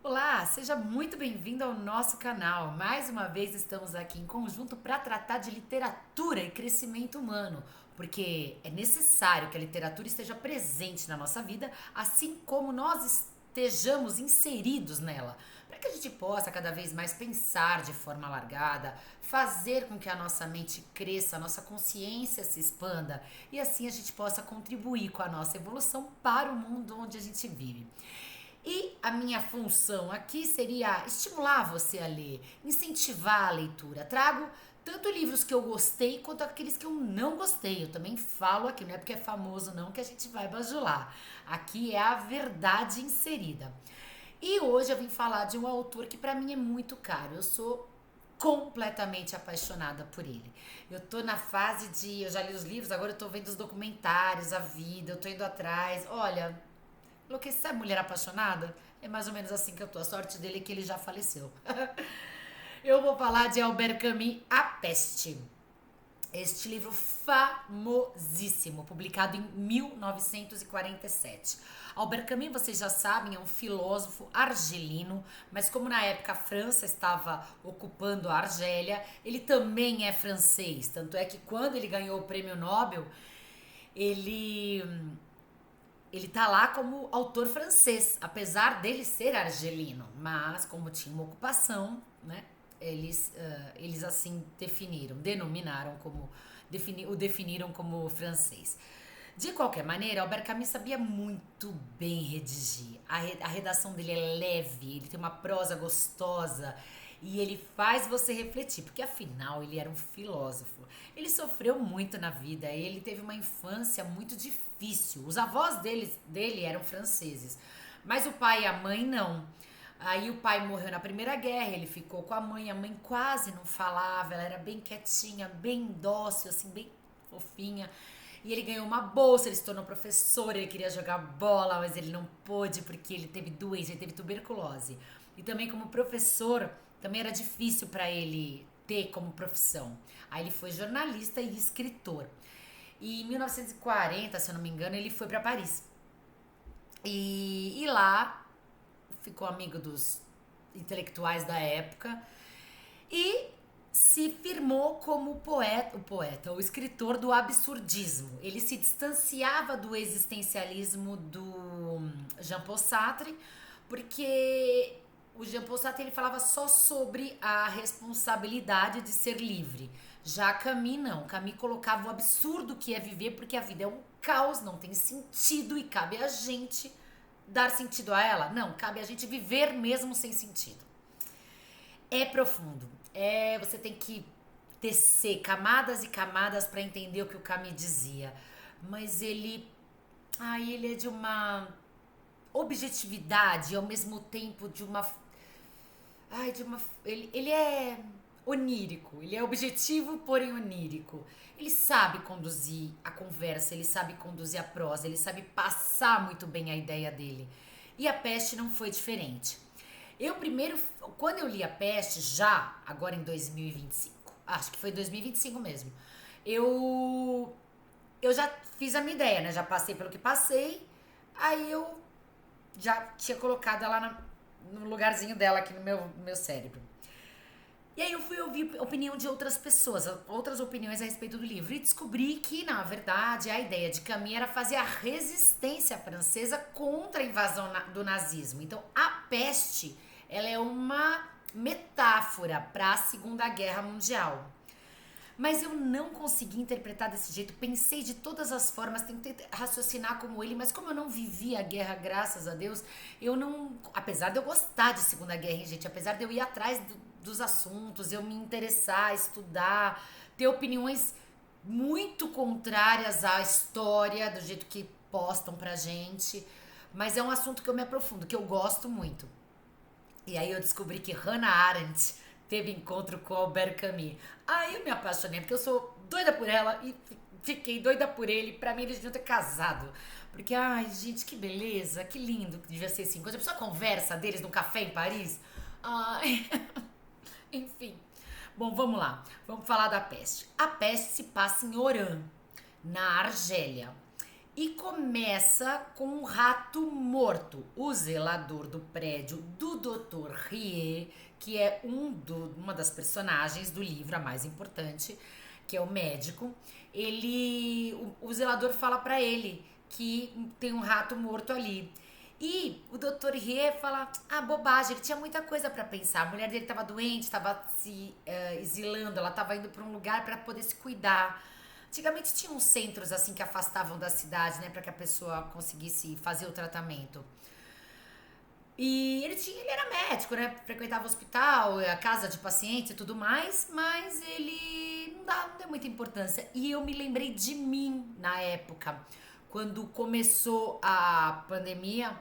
Olá, seja muito bem-vindo ao nosso canal. Mais uma vez estamos aqui em conjunto para tratar de literatura e crescimento humano, porque é necessário que a literatura esteja presente na nossa vida, assim como nós estejamos inseridos nela, para que a gente possa cada vez mais pensar de forma alargada, fazer com que a nossa mente cresça, a nossa consciência se expanda e assim a gente possa contribuir com a nossa evolução para o mundo onde a gente vive. E a minha função aqui seria estimular você a ler, incentivar a leitura. Trago tanto livros que eu gostei quanto aqueles que eu não gostei. Eu também falo aqui, não é porque é famoso não que a gente vai bajular. Aqui é a verdade inserida. E hoje eu vim falar de um autor que para mim é muito caro. Eu sou completamente apaixonada por ele. Eu tô na fase de, eu já li os livros, agora eu tô vendo os documentários, a vida, eu tô indo atrás. Olha, enlouqueci, sabe mulher apaixonada? É mais ou menos assim que eu tô. A sorte dele é que ele já faleceu. Eu vou falar de Albert Camus, A Peste. Este livro famosíssimo, publicado em 1947. Albert Camus, vocês já sabem, é um filósofo argelino, mas como na época a França estava ocupando a Argélia, ele também é francês. Tanto é que quando ele ganhou o prêmio Nobel, ele ele tá lá como autor francês, apesar dele ser argelino, mas como tinha uma ocupação, né? Eles assim denominaram como o definiram como francês. De qualquer maneira, Albert Camus sabia muito bem redigir. A redação dele é leve, ele tem uma prosa gostosa e ele faz você refletir, porque afinal ele era um filósofo. Ele sofreu muito na vida, ele teve uma infância muito difícil. Os avós dele eram franceses, mas o pai e a mãe não. Aí o pai morreu na Primeira Guerra, ele ficou com a mãe quase não falava, ela era bem quietinha, bem dócil, assim, bem fofinha. E ele ganhou uma bolsa, ele se tornou professor, ele queria jogar bola, mas ele não pôde porque ele teve doença, ele teve tuberculose. E também como professor, também era difícil para ele ter como profissão. Aí ele foi jornalista e escritor. E em 1940, se eu não me engano, ele foi para Paris. E lá ficou amigo dos intelectuais da época e se firmou como o escritor do absurdismo. Ele se distanciava do existencialismo do Jean-Paul Sartre, porque o Jean-Paul Sartre ele falava só sobre a responsabilidade de ser livre. Já Camus não. Camus colocava o absurdo que é viver, porque a vida é um caos, não tem sentido e cabe a gente dar sentido a ela. Não, cabe a gente viver mesmo sem sentido. É profundo. Você tem que tecer camadas e camadas para entender o que o Camus dizia. Mas ele é de uma objetividade e ao mesmo tempo de uma, ele é onírico, ele é objetivo, porém onírico. Ele sabe conduzir a conversa, ele sabe conduzir a prosa, ele sabe passar muito bem a ideia dele. E A Peste não foi diferente. Eu primeiro, quando eu li A Peste, já agora em 2025, acho que foi 2025 mesmo, eu, eu já fiz a minha ideia, né? Já passei pelo que passei, aí eu já tinha colocado ela no lugarzinho dela aqui no meu cérebro. E aí eu fui ouvir a opinião de outras pessoas, outras opiniões a respeito do livro e descobri que, na verdade, a ideia de Camus era fazer a resistência francesa contra a invasão do nazismo. Então, A Peste, ela é uma metáfora para a Segunda Guerra Mundial. Mas eu não consegui interpretar desse jeito. Pensei de todas as formas, tentei raciocinar como ele, mas como eu não vivi a guerra, graças a Deus, eu não. Apesar de eu gostar de Segunda Guerra, hein, gente? Apesar de eu ir atrás dos assuntos, eu me interessar, estudar, ter opiniões muito contrárias à história, do jeito que postam pra gente. Mas é um assunto que eu me aprofundo, que eu gosto muito. E aí eu descobri que Hannah Arendt teve encontro com Albert Camus. Aí eu me apaixonei, porque eu sou doida por ela e fiquei doida por ele. Pra mim eles deviam ter casado. Porque, ai, gente, que beleza, que lindo que devia ser esse encontro. A pessoa conversa deles num café em Paris. Ai, enfim. Bom, vamos lá. Vamos falar da peste. A peste se passa em Oran, na Argélia. E começa com um rato morto, o zelador do prédio do Dr. Rie, que é uma das personagens do livro, a mais importante, que é o médico. O zelador fala pra ele que tem um rato morto ali. E o Dr. Rie fala, bobagem, ele tinha muita coisa pra pensar. A mulher dele tava doente, tava se exilando, ela tava indo pra um lugar pra poder se cuidar. Antigamente tinha uns centros assim que afastavam da cidade, né, para que a pessoa conseguisse fazer o tratamento. E ele era médico, né, frequentava o hospital, a casa de pacientes e tudo mais, mas ele não deu muita importância. E eu me lembrei de mim na época, quando começou a pandemia,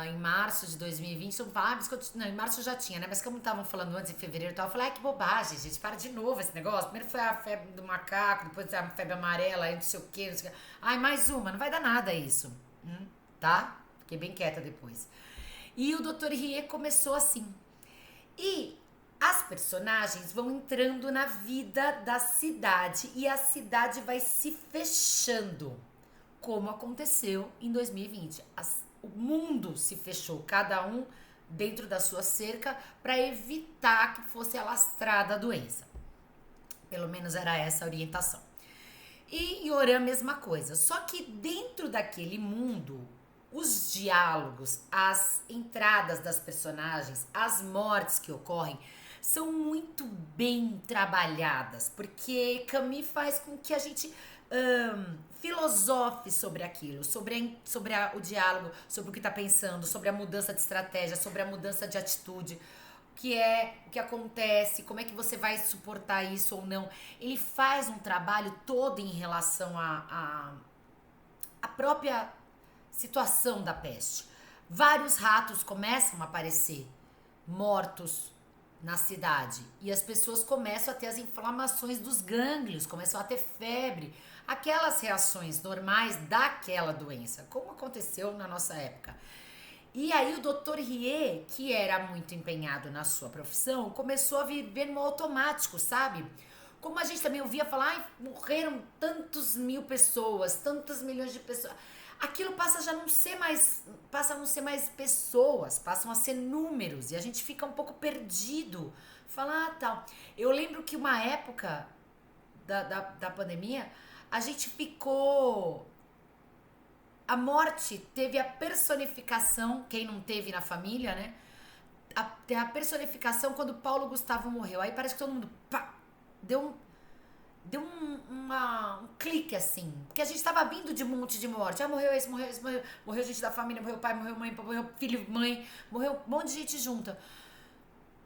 em março de 2020, eu falava, não, em março já tinha, né? Mas como estavam falando antes, em fevereiro e tal, eu falei, que bobagem, gente, para de novo esse negócio. Primeiro foi a febre do macaco, depois a febre amarela, aí não sei o quê, não sei o quê. Ai, mais uma, não vai dar nada isso, tá? Fiquei bem quieta depois. E o Dr. Rie começou assim. E as personagens vão entrando na vida da cidade e a cidade vai se fechando, como aconteceu em 2020. O mundo se fechou, cada um dentro da sua cerca, para evitar que fosse alastrada a doença. Pelo menos era essa a orientação. E Yoram, mesma coisa. Só que dentro daquele mundo, os diálogos, as entradas das personagens, as mortes que ocorrem, são muito bem trabalhadas, porque Camus faz com que a gente filosofe sobre aquilo, sobre o diálogo, sobre o que está pensando, sobre a mudança de estratégia, sobre a mudança de atitude, o que acontece, como é que você vai suportar isso ou não. Ele faz um trabalho todo em relação à própria situação da peste. Vários ratos começam a aparecer mortos na cidade e as pessoas começam a ter as inflamações dos gânglios, começam a ter febre, aquelas reações normais daquela doença, como aconteceu na nossa época. E aí o Dr. Rie, que era muito empenhado na sua profissão, começou a viver no automático, sabe? Como a gente também ouvia falar, morreram tantos mil pessoas, tantos milhões de pessoas. Aquilo passa a não ser mais pessoas, passam a ser números e a gente fica um pouco perdido. Fala, tal. Eu lembro que uma época da pandemia, a gente ficou. A morte teve a personificação, quem não teve na família, né? A personificação quando Paulo Gustavo morreu. Aí parece que todo mundo deu um clique assim. Porque a gente tava vindo de um monte de morte. Morreu esse, morreu gente da família, morreu pai, morreu mãe, morreu filho, mãe, morreu um monte de gente junta.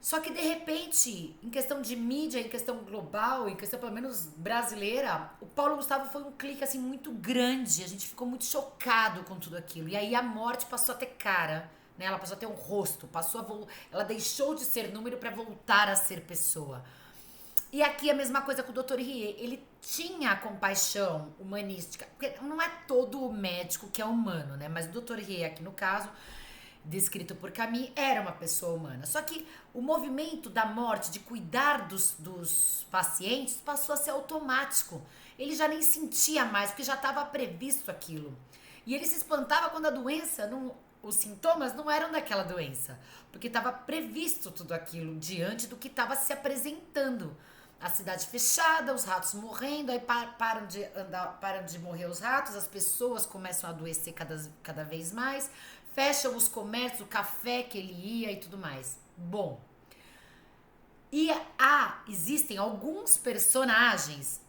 Só que de repente, em questão de mídia, em questão global, em questão pelo menos brasileira, o Paulo Gustavo foi um clique assim muito grande. A gente ficou muito chocado com tudo aquilo. E aí a morte passou a ter cara, né? Ela passou a ter um rosto, ela deixou de ser número para voltar a ser pessoa. E aqui a mesma coisa com o Dr. Rie. Ele tinha a compaixão humanística, porque não é todo médico que é humano, né? Mas o Dr. Rie aqui no caso, descrito por Camus, era uma pessoa humana. Só que o movimento da morte, de cuidar dos pacientes, passou a ser automático. Ele já nem sentia mais, porque já estava previsto aquilo. E ele se espantava quando a doença, os sintomas não eram daquela doença, porque estava previsto tudo aquilo diante do que estava se apresentando. A cidade fechada, os ratos morrendo, aí param de morrer os ratos, as pessoas começam a adoecer cada vez mais, fecham os comércios, o café que ele ia e tudo mais. Bom, e existem algumas personagens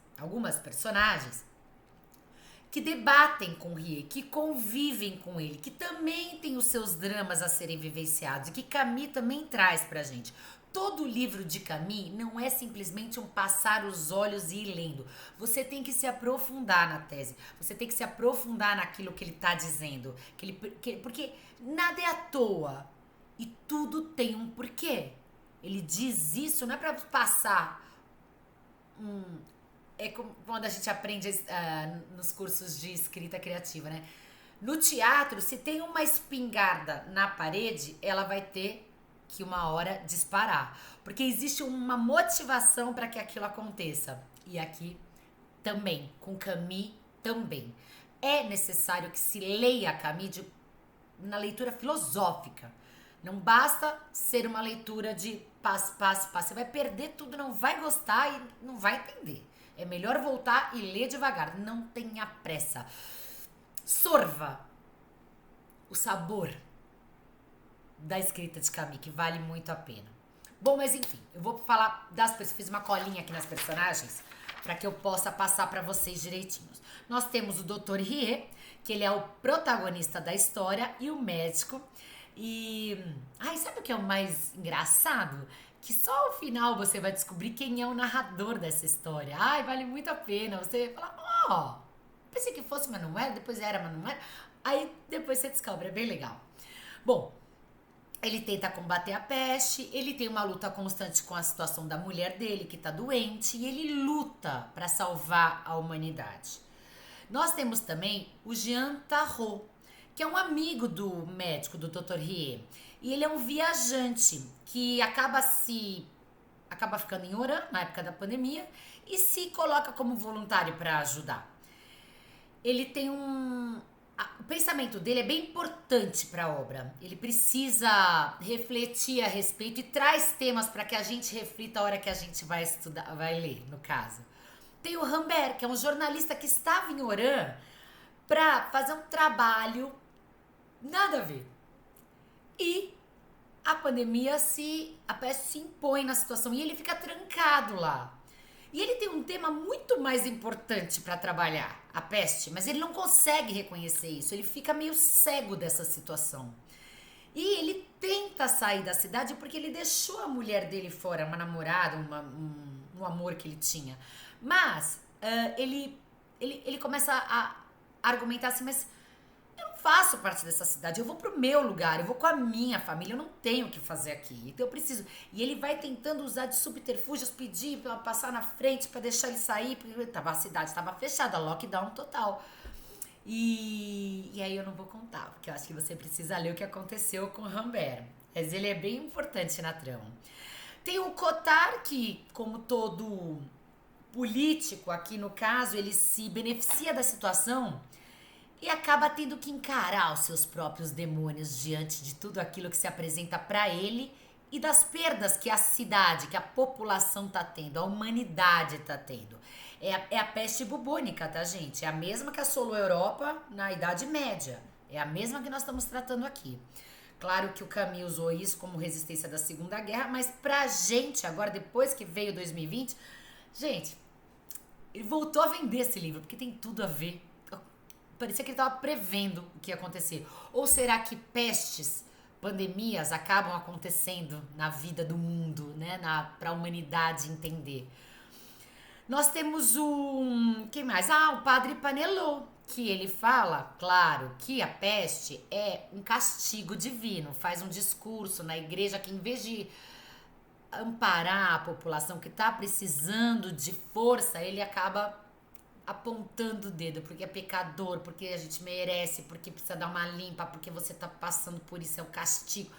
que debatem com Rie, que convivem com ele, que também têm os seus dramas a serem vivenciados e que Camus também traz pra gente. Todo livro de Camus não é simplesmente um passar os olhos e ir lendo. Você tem que se aprofundar na tese. Você tem que se aprofundar naquilo que ele está dizendo. Porque nada é à toa. E tudo tem um porquê. Ele diz isso não é para passar é como quando a gente aprende nos cursos de escrita criativa, né? No teatro, se tem uma espingarda na parede, ela vai ter que uma hora disparar, porque existe uma motivação para que aquilo aconteça. E aqui também, com Camus também. é necessário que se leia a Camus na leitura filosófica. Não basta ser uma leitura de passo, passo, passo. Você vai perder tudo, não vai gostar e não vai entender. É melhor voltar e ler devagar. Não tenha pressa. Sorva o sabor da escrita de Camus, que vale muito a pena. Bom, mas enfim, eu vou falar das pessoas. Fiz uma colinha aqui nas personagens para que eu possa passar para vocês direitinhos. Nós temos o Dr. Rie, que ele é o protagonista da história e o médico. E ai, sabe o que é o mais engraçado? Que só ao final você vai descobrir quem é o narrador dessa história. Ai, vale muito a pena. Você fala, ó, pensei que fosse, mas não era, depois era, mas não era. Aí depois você descobre, é bem legal. Bom, ele tenta combater a peste, ele tem uma luta constante com a situação da mulher dele, que tá doente, e ele luta para salvar a humanidade. Nós temos também o Jean Tarot, que é um amigo do médico, do Dr. Rie. E ele é um viajante que acaba ficando em Oran, na época da pandemia, e se coloca como voluntário para ajudar. Ele tem o pensamento dele é bem importante para a obra. Ele precisa refletir a respeito e traz temas para que a gente reflita a hora que a gente vai estudar, vai ler, no caso. Tem o Rambert, que é um jornalista que estava em Oran para fazer um trabalho nada a ver. E a peste se impõe na situação e ele fica trancado lá. E ele tem um tema muito mais importante para trabalhar, a peste, mas ele não consegue reconhecer isso, ele fica meio cego dessa situação. E ele tenta sair da cidade porque ele deixou a mulher dele fora, uma namorada, um amor que ele tinha. Mas ele começa a argumentar assim, mas eu não faço parte dessa cidade, eu vou pro meu lugar, eu vou com a minha família, eu não tenho o que fazer aqui, então eu preciso. E ele vai tentando usar de subterfúgios, pedir pra passar na frente, pra deixar ele sair, porque a cidade estava fechada, lockdown total. E aí eu não vou contar, porque eu acho que você precisa ler o que aconteceu com o Rambert. Mas ele é bem importante na trama. Tem o Cotard, que, como todo político aqui no caso, ele se beneficia da situação e acaba tendo que encarar os seus próprios demônios diante de tudo aquilo que se apresenta para ele e das perdas que a cidade, que a população tá tendo, a humanidade tá tendo. É a peste bubônica, tá, gente? É a mesma que assolou a Europa na Idade Média. É a mesma que nós estamos tratando aqui. Claro que o Camus usou isso como resistência da Segunda Guerra, mas pra gente, agora depois que veio 2020, gente, ele voltou a vender esse livro, porque tem tudo a ver. Parecia que ele estava prevendo o que ia acontecer. Ou será que pestes, pandemias acabam acontecendo na vida do mundo, né? Para a humanidade entender. Nós temos quem mais? O Padre Panelot, que ele fala, claro, que a peste é um castigo divino. Faz um discurso na igreja que, em vez de amparar a população que está precisando de força, ele acaba apontando o dedo, porque é pecador, porque a gente merece, porque precisa dar uma limpa, porque você tá passando por isso, é um castigo.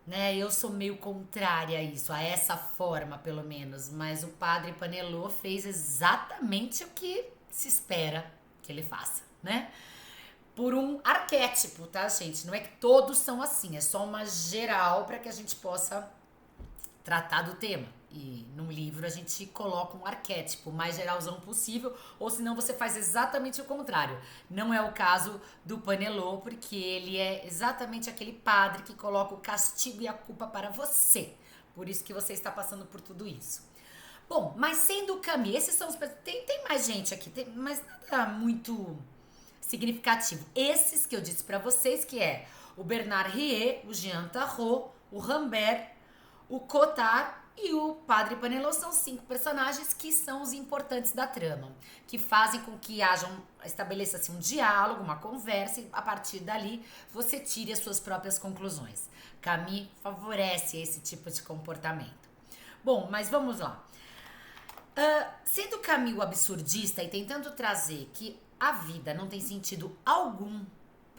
Né? Eu sou meio contrária a isso, a essa forma, pelo menos. Mas o Padre Panelot fez exatamente o que se espera que ele faça, né? Por um arquétipo, tá, gente? Não é que todos são assim, é só uma geral para que a gente possa tratar do tema. E num livro a gente coloca um arquétipo mais geralzão possível, ou senão você faz exatamente o contrário. Não é o caso do Panelot, porque ele é exatamente aquele padre que coloca o castigo e a culpa para você. Por isso que você está passando por tudo isso. Bom, mas sendo o Camus, esses são os... Tem mais gente aqui, mas nada muito significativo. Esses que eu disse para vocês, que é o Bernard Rie, o Jean Tarot, o Rambert, o Cotard e o Padre Panelot, são 5 personagens que são os importantes da trama, que fazem com que estabeleça-se um diálogo, uma conversa, e a partir dali você tire as suas próprias conclusões. Camus favorece esse tipo de comportamento. Bom, mas vamos lá. Sendo Camus o absurdista e tentando trazer que a vida não tem sentido algum,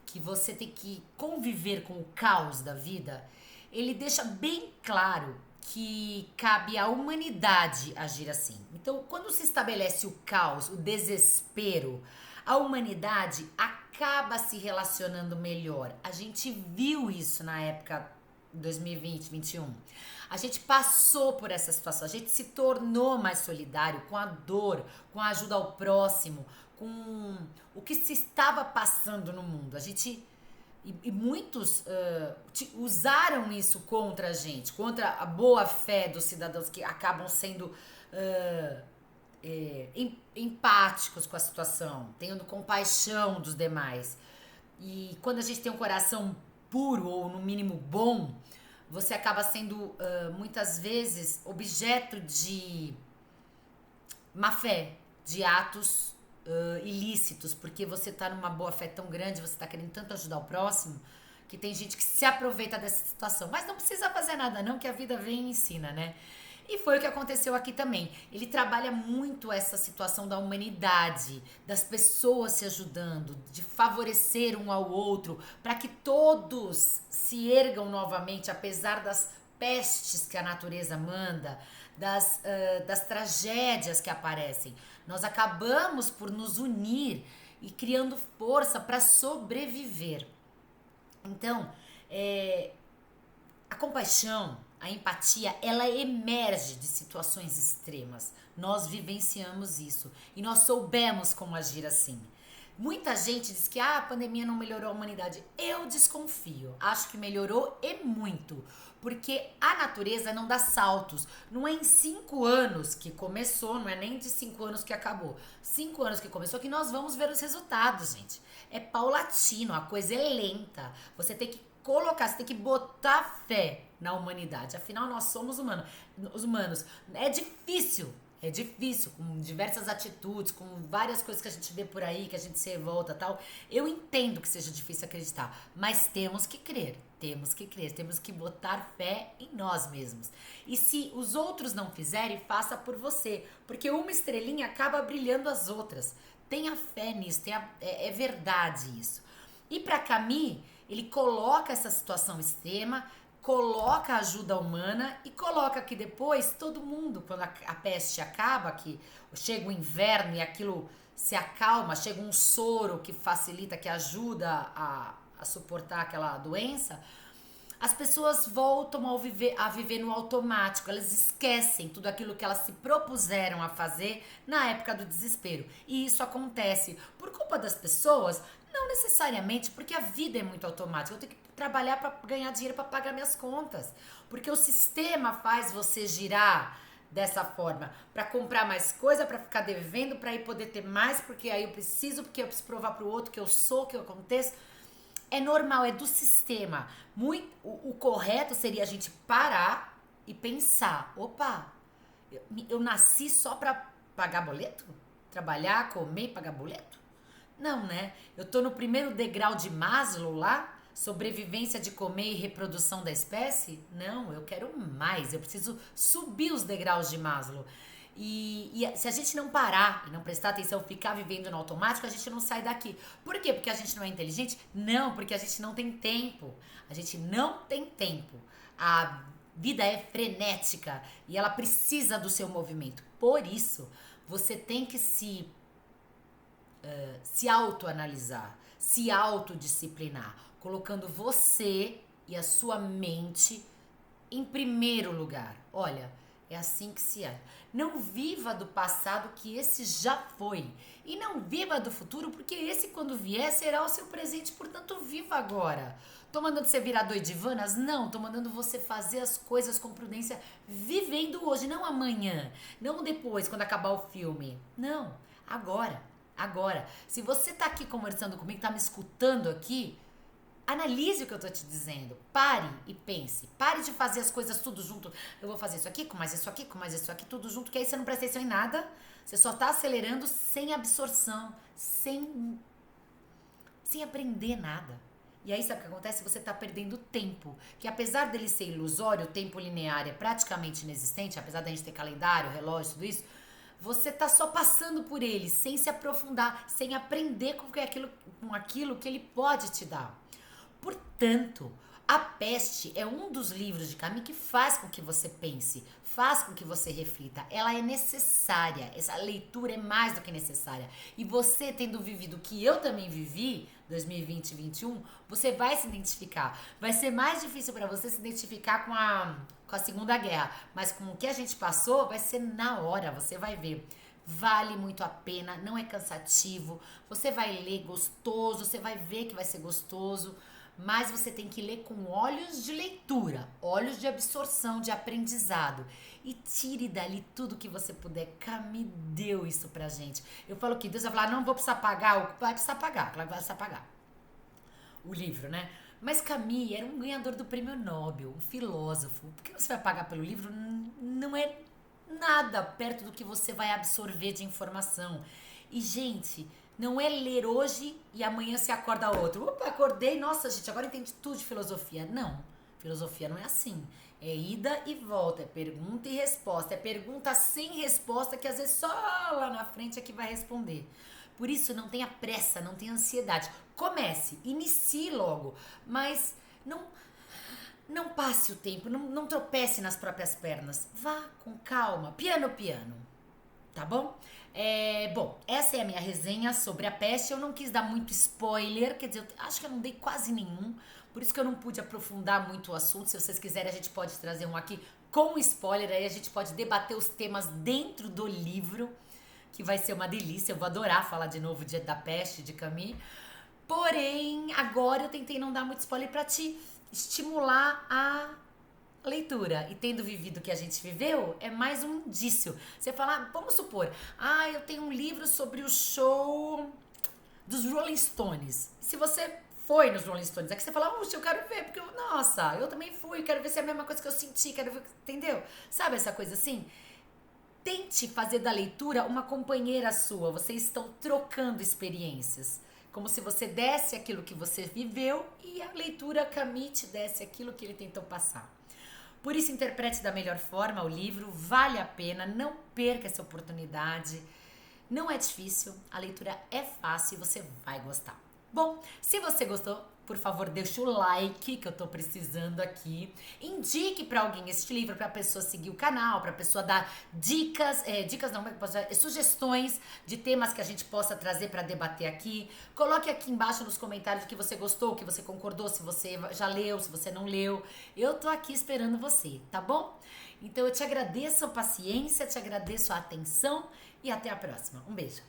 que você tem que conviver com o caos da vida, ele deixa bem claro que cabe à humanidade agir assim. Então, quando se estabelece o caos, o desespero, a humanidade acaba se relacionando melhor. A gente viu isso na época 2020, 2021. A gente passou por essa situação, a gente se tornou mais solidário com a dor, com a ajuda ao próximo, com o que se estava passando no mundo. A gente e muitos usaram isso contra a gente, contra a boa fé dos cidadãos que acabam sendo empáticos com a situação, tendo compaixão dos demais. E quando a gente tem um coração puro ou no mínimo bom, você acaba sendo muitas vezes objeto de má fé, de atos ilícitos, porque você tá numa boa fé tão grande, você tá querendo tanto ajudar o próximo, que tem gente que se aproveita dessa situação. Mas não precisa fazer nada não, que a vida vem e ensina, né? E foi o que aconteceu aqui também. Ele trabalha muito essa situação da humanidade, das pessoas se ajudando, de favorecer um ao outro, para que todos se ergam novamente, apesar das pestes que a natureza manda, das tragédias que aparecem. Nós acabamos por nos unir e criando força para sobreviver. Então, a compaixão, a empatia, ela emerge de situações extremas. Nós vivenciamos isso e nós soubemos como agir assim. Muita gente diz que a pandemia não melhorou a humanidade. Eu desconfio. Acho que melhorou e muito. Porque a natureza não dá saltos. Não é em 5 anos que começou, não é nem de 5 anos que acabou. 5 anos que começou que nós vamos ver os resultados, gente. É paulatino, a coisa é lenta. Você tem que colocar, você tem que botar fé na humanidade. Afinal, nós somos os humanos. É difícil, com diversas atitudes, com várias coisas que a gente vê por aí, que a gente se revolta e tal. Eu entendo que seja difícil acreditar, mas temos que crer, temos que botar fé em nós mesmos. E se os outros não fizerem, faça por você, porque uma estrelinha acaba brilhando as outras. Tenha fé nisso, é verdade isso. E para Camus, ele coloca essa situação extrema, coloca a ajuda humana e coloca que depois todo mundo, quando a peste acaba, que chega o inverno e aquilo se acalma, chega um soro que facilita, que ajuda a suportar aquela doença, as pessoas voltam a viver no automático, elas esquecem tudo aquilo que elas se propuseram a fazer na época do desespero. E isso acontece por culpa das pessoas, não necessariamente porque a vida é muito automática. Eu tenho que trabalhar para ganhar dinheiro para pagar minhas contas, porque o sistema faz você girar dessa forma, para comprar mais coisa, para ficar devendo, para ir poder ter mais, porque aí porque eu preciso provar para o outro que eu sou, que eu aconteço. É normal, é do sistema. O correto seria a gente parar e pensar: opa, eu nasci só para pagar boleto? Trabalhar, comer e pagar boleto? Não, né? Eu tô no primeiro degrau de Maslow lá, sobrevivência de comer e reprodução da espécie? Não, eu quero mais. Eu preciso subir os degraus de Maslow. E se a gente não parar e não prestar atenção, ficar vivendo no automático, a gente não sai daqui. Por quê? Porque a gente não é inteligente? Não, porque a gente não tem tempo. A gente não tem tempo. A vida é frenética e ela precisa do seu movimento. Por isso, você tem que se autoanalisar, se autodisciplinar, colocando você e a sua mente em primeiro lugar. Olha, é assim que se é. Não viva do passado, que esse já foi. E não viva do futuro, porque esse, quando vier, será o seu presente. Portanto, viva agora. Tô mandando você virar doidivanas? Não, tô mandando você fazer as coisas com prudência, vivendo hoje, não amanhã, não depois, quando acabar o filme. Não, agora. Agora. Se você tá aqui conversando comigo, tá me escutando aqui, analise o que eu tô te dizendo. Pare e pense. Pare de fazer as coisas tudo junto. Eu vou fazer isso aqui, com mais isso aqui, com mais isso aqui, tudo junto, que aí você não presta atenção em nada. Você só tá acelerando sem absorção, sem aprender nada. E aí sabe o que acontece? Você tá perdendo tempo. Que apesar dele ser ilusório, o tempo linear é praticamente inexistente, apesar da gente ter calendário, relógio, tudo isso, você tá só passando por ele, sem se aprofundar, sem aprender com aquilo que ele pode te dar. Portanto, A Peste é um dos livros de Camus que faz com que você pense, faz com que você reflita. Ela é necessária, essa leitura é mais do que necessária. E você tendo vivido o que eu também vivi, 2020 e 2021, você vai se identificar. Vai ser mais difícil para você se identificar com a Segunda Guerra, mas com o que a gente passou, vai ser na hora, você vai ver. Vale muito a pena, não é cansativo, você vai ler gostoso, você vai ver que vai ser gostoso, mas você tem que ler com olhos de leitura, olhos de absorção, de aprendizado. E tire dali tudo que você puder. Camus deu isso pra gente. Eu falo que Deus vai falar, não vou precisar pagar, vai precisar pagar, vai precisar pagar o livro, né? Mas Camus era um ganhador do prêmio Nobel, um filósofo. Por que você vai pagar pelo livro? Não é nada perto do que você vai absorver de informação. E, gente, não é ler hoje e amanhã você acorda outro. Opa, acordei, nossa, gente, agora entendi tudo de filosofia. Não, filosofia não é assim. É ida e volta, é pergunta e resposta. É pergunta sem resposta que às vezes só lá na frente é que vai responder. Por isso, não tenha pressa, não tenha ansiedade. Comece, inicie logo, mas não passe o tempo, não tropece nas próprias pernas. Vá com calma, piano, piano. Tá bom? Bom, essa é a minha resenha sobre A Peste. Eu não quis dar muito spoiler, quer dizer, eu acho que eu não dei quase nenhum, por isso que eu não pude aprofundar muito o assunto. Se vocês quiserem, a gente pode trazer um aqui com spoiler, aí a gente pode debater os temas dentro do livro, que vai ser uma delícia. Eu vou adorar falar de novo da Peste, de Camus. Porém, agora eu tentei não dar muito spoiler pra te estimular a leitura. E tendo vivido o que a gente viveu, é mais um indício. Você fala, vamos supor, eu tenho um livro sobre o show dos Rolling Stones. Se você foi nos Rolling Stones, é que você fala, puxa, eu quero ver, porque, nossa, eu também fui, quero ver se é a mesma coisa que eu senti, quero ver, entendeu? Sabe essa coisa assim? Tente fazer da leitura uma companheira sua. Vocês estão trocando experiências. Como se você desse aquilo que você viveu e a leitura Camus te desse aquilo que ele tentou passar. Por isso, interprete da melhor forma o livro, vale a pena, não perca essa oportunidade. Não é difícil, a leitura é fácil e você vai gostar. Bom, se você gostou, por favor, deixa o like que eu tô precisando aqui. Indique pra alguém este livro, pra pessoa seguir o canal, pra pessoa dar dicas, sugestões de temas que a gente possa trazer pra debater aqui. Coloque aqui embaixo nos comentários o que você gostou, o que você concordou, se você já leu, se você não leu. Eu tô aqui esperando você, tá bom? Então eu te agradeço a paciência, te agradeço a atenção e até a próxima. Um beijo.